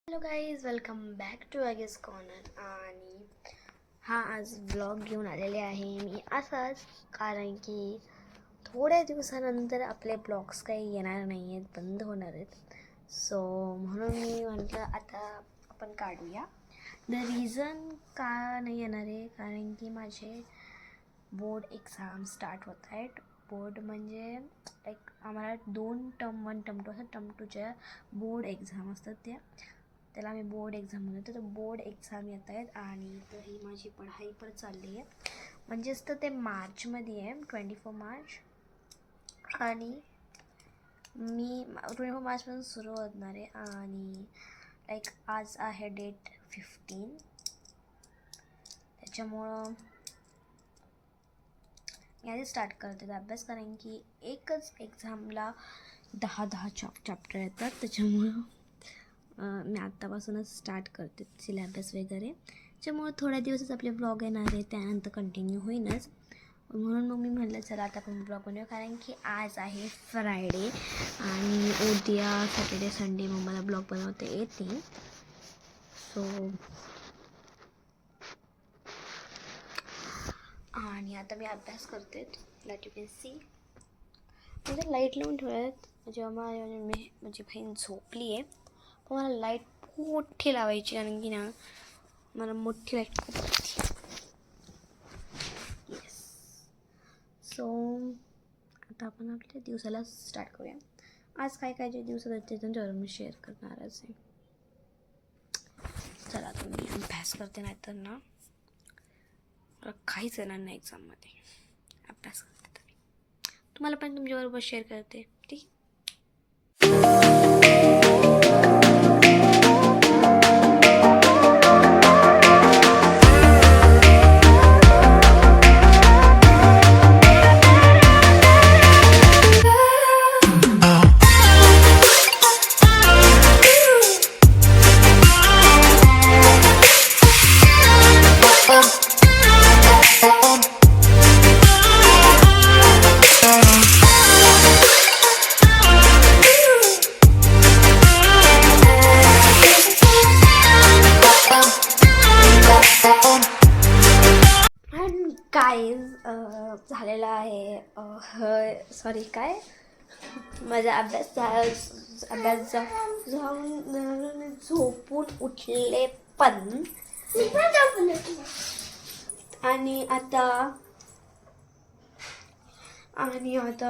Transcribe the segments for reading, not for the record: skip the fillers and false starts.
Hello guys, welcome back to अगेस corner. आणि हा आज व्लॉग घेऊन आलेले आहे मी असाच, कारण की थोड्या दिवसानंतर आपले ब्लॉग्स काही येणार नाही आहेत, बंद होणार आहेत. सो म्हणून मी म्हटलं आता आपण काढूया. द रिझन का नाही येणार आहे, कारण की माझे बोर्ड एक्झाम स्टार्ट होत आहेत. बोर्ड म्हणजे लाईक आम्हाला 2 टर्म 1 टर्म 2 असं टर्म 2च्या बोर्ड एक्झाम असतात. त्याला आम्ही बोर्ड एक्झाम म्हणतो. तर बोर्ड एक्झाम येत आहेत आणि तर ही माझी पढाई पण चालली आहे. म्हणजेच तर ते मार्चमध्ये आहे, 24 मार्च. आणि मी 24 मार्चपासून सुरू होणार आहे. आणि लाईक आज आहे डेट 15. त्याच्यामुळं मी आधी स्टार्ट करते अभ्यास, कारण की एकच एक्झामला 10 चॅप्टर येतात. त्याच्यामुळं मी आत्तापासूनच स्टार्ट करते सिलेबस वगैरे. त्याच्यामुळं थोड्या दिवसच आपले ब्लॉग येणार आहे, त्यानंतर कंटिन्यू होईनच. म्हणून मग मी म्हटलं चला आता आपण ब्लॉग बनवूया, कारण की आज आहे फ्रायडे आणि उद्या सॅटर्डे संडे मग मला ब्लॉग बनवता येतील. सो आणि आता मी अभ्यास करते, दॅट यू कॅन सी. म्हणजे लाईट लावून ठेवल्यात. जेव्हा माझी बहीण झोपली आहे, पण मला लाईट मोठी लावायची, कारण की ना मला मोठी लाईट खूप आवडते. येस. सो आता आपण आपल्या दिवसाला स्टार्ट करूया. आज काय काय जे दिवसात होते त्यांच्यावर मी शेअर करणारच आहे. चला आता मी अभ्यास करते, नाहीतर ना मला काहीच येणार नाही एक्झाममध्ये. अभ्यास करते तर मी तुम्हाला पण तुमच्याबरोबर शेअर करते, ठीक. झालेला आहे सॉरी काय माझा अभ्यास जाऊन झोपून उठले पण. आणि आता मला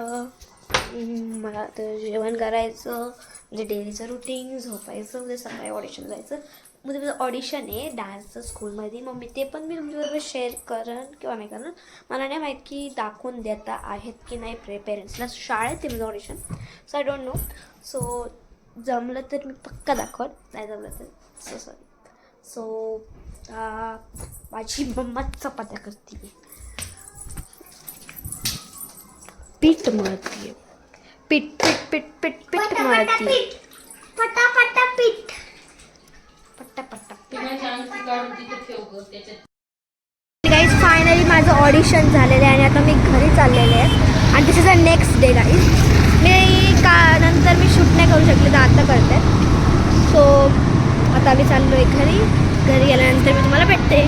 आता जेवण करायचं, म्हणजे डेलीचं रुटीन, झोपायचं, म्हणजे सकाळी ऑडिशन जायचं. म्हणजे माझं ऑडिशन आहे डान्सचं स्कूलमध्ये. मग मी ते पण मी तुमच्याबरोबर शेअर करेन किंवा नाही करेन, मला नाही माहीत की दाखवून देता आहेत की नाही पेरेंट्सला. शाळेत ते माझं audition, so I don't know. So जमलं तर मी पक्का दाखवत, नाही जमलं तर सॉरी. सो माझी मम्मा चपात्या करते, पीठ मळते, पीठ पीठ पीठ पीठ पीठ मळते, पटापटा पीठ पट्टा. गाईज फायनली माझं ऑडिशन झालेलं आहे आणि आता मी घरी चाललेले आहे. आणि this is a next day guys. मी नंतर मी शूट नाही करू शकले, तर आता करते. सो आता मी चाललो आहे घरी गेल्यानंतर मी तुम्हाला भेटते.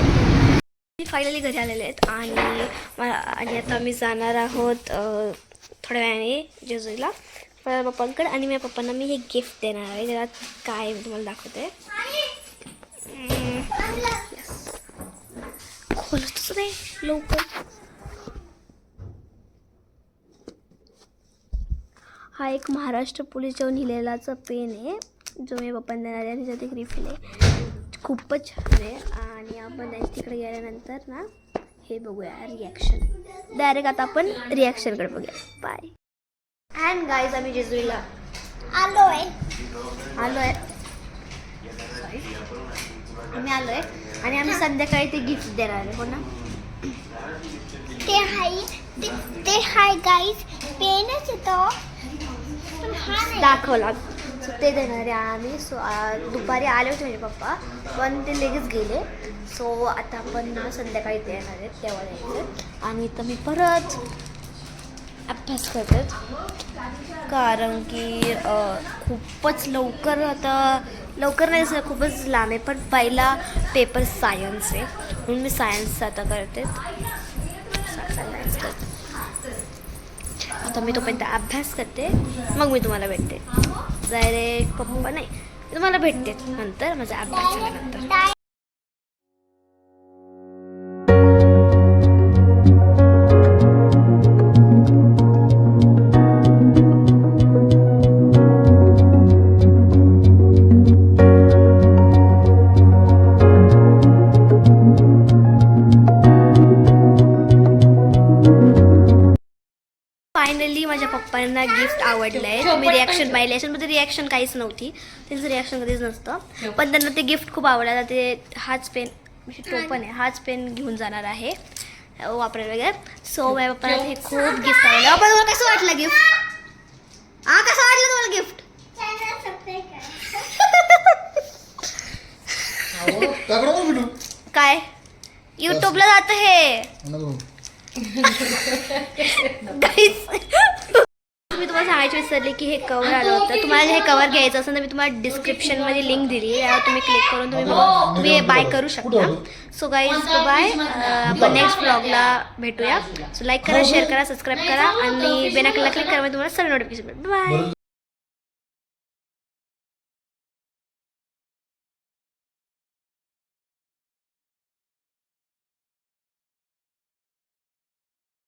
फायनली घरी आलेले आहेत आणि आता मी जाणार आहोत थोड्या वेळाने जेजुरीला पप्पांकडे. आणि माझ्या पप्पांना मी हे गिफ्ट देणार आहे, त्याला काय मी तुम्हाला दाखवते. खोलतच रे लवकर. हा एक महाराष्ट्र पोलीस जेव्हा लिहिलेलाचा पेन आहे, जो मी पप्पांना देणार आहे. त्याच्यात एक रिफिल आहे, खूपच छान आहे. आणि आपण तिकडे गेल्यानंतर ना हे बघूया रिॲक्शन. डायरेक्ट आता आपण रिॲक्शनकडे बघूया. बाय. अँड गाईज आम्ही जेजुरीला आलो आहे आणि आम्ही संध्याकाळी ते गिफ्ट देणार आहे. हो ना, ते हाय गाईज पेनच येतो दाखवला. सो ते देणार आहे आम्ही. सो दुपारी आले होते माझे पप्पा, पण ते लगेच गेले. सो आता आपण संध्याकाळी ते येणार आहेत, तेव्हा द्यायचं. आणि इथं मी परत अभ्यास करतात, कारण की खूपच लवकर नाही असं खूपच लांब आहे, पण पहिला पेपर सायन्स आहे म्हणून मी सायन्स आता करते. आता मी तोपर्यंत अभ्यास करते, मग मी तुम्हाला भेटते. डायरेक्ट पप्पा नाही, मी तुम्हाला भेटते नंतर माझा अभ्यास झाल्यानंतर. फायनली माझ्या पप्पांना गिफ्ट आवडलं आहे. तुम्ही रिॲक्शन पाहिली, याच्यामध्ये रिॲक्शन काहीच नव्हती, त्यांचं रिॲक्शन कधीच नसतं, पण त्यांना ते गिफ्ट खूप आवडलं. ते हाच पेन, तो पण आहे, हाच पेन घेऊन जाणार आहे वापरायला वगैरे. सो माझ्या पप्पाला हे खूप गिफ्ट आवडलं. पप्पा तुम्हाला कसं वाटलं गिफ्ट? कसं वाटलं तुम्हाला गिफ्ट? काय युट्यूबला जात हे गाईस. मी तुम्हाला सांगायची विसरले की हे कवर आलं होतं. तुम्हाला हे कवर घ्यायचं असेल तर मी तुम्हाला डिस्क्रिप्शनमध्ये लिंक दिली आहे, यावर तुम्ही क्लिक करून तुम्ही बाय करू शकता. सो गाईज बाय, आपण नेक्स्ट ब्लॉगला भेटूया. सो लाईक करा, शेअर करा, सबस्क्राईब करा आणि बेल आयकॉनला क्लिक करा, मी तुम्हाला सर्व नोटिफिकेशन भेटेल. बाय.